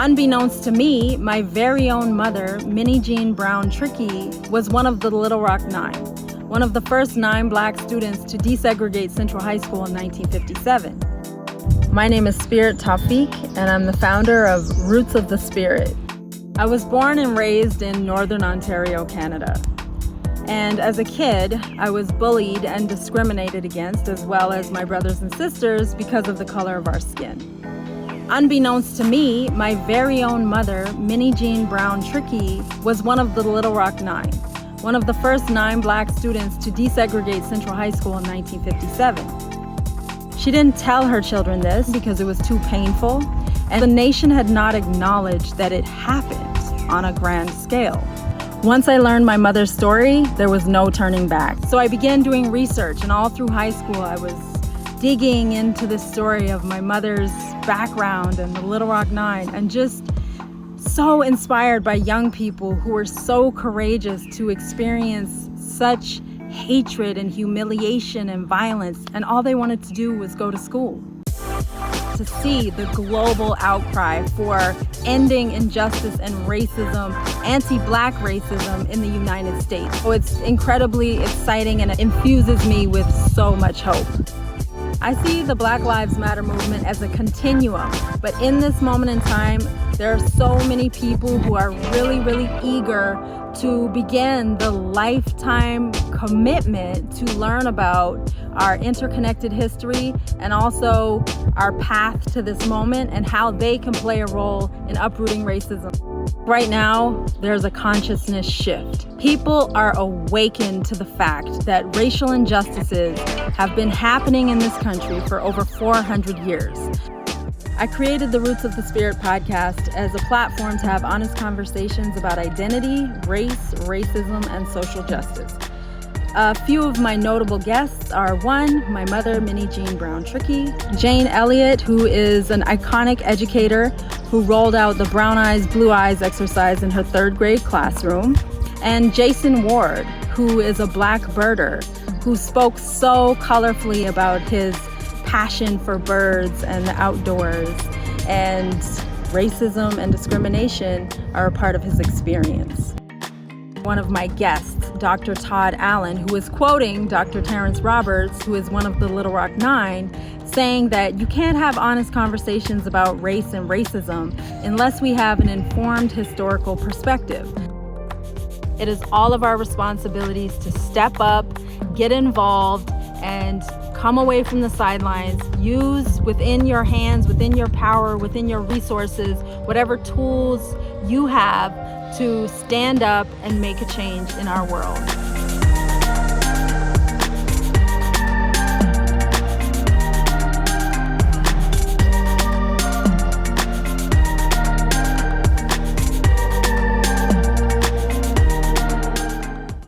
Unbeknownst to me, my very own mother, Minnie Jean Brown Trickey, was one of the Little Rock Nine, one of the first 9 Black students to desegregate Central High School in 1957. My name is Spirit Tawfiq, and I'm the founder of Roots of the Spirit. I was born and raised in Northern Ontario, Canada. And as a kid, I was bullied and discriminated against, as well as my brothers and sisters, because of the color of our skin. Unbeknownst to me, my very own mother, Minnie Jean Brown Trickey, was one of the Little Rock Nine, one of the first 9 Black students to desegregate Central High School in 1957. She didn't tell her children this because it was too painful, and the nation had not acknowledged that it happened on a grand scale. Once I learned my mother's story, there was no turning back. So I began doing research, and all through high school I was digging into the story of my mother's background and the Little Rock Nine, and just so inspired by young people who were so courageous to experience such hatred and humiliation and violence, and all they wanted to do was go to school. To see the global outcry for ending injustice and racism, anti-Black racism in the United States. So it's incredibly exciting, and it infuses me with so much hope. I see the Black Lives Matter movement as a continuum, but in this moment in time, there are so many people who are really eager to begin the lifetime commitment to learn about our interconnected history and also our path to this moment and how they can play a role in uprooting racism. Right now, there's a consciousness shift. People are awakened to the fact that racial injustices have been happening in this country for over 400 years. I created the Roots of the Spirit podcast as a platform to have honest conversations about identity, race, racism, and social justice. A few of my notable guests are 1, my mother, Minnie Jean Brown Trickey; Jane Elliott, who is an iconic educator who rolled out the Brown Eyes, Blue Eyes exercise in her 3rd grade classroom; and Jason Ward, who is a Black birder who spoke so colorfully about his passion for birds and the outdoors, and racism and discrimination are a part of his experience. One of my guests, Dr. Todd Allen, who is quoting Dr. Terrence Roberts, who is one of the Little Rock Nine, saying that you can't have honest conversations about race and racism unless we have an informed historical perspective. It is all of our responsibilities to step up, get involved, and come away from the sidelines. Use within your hands, within your power, within your resources, whatever tools you have to stand up and make a change in our world.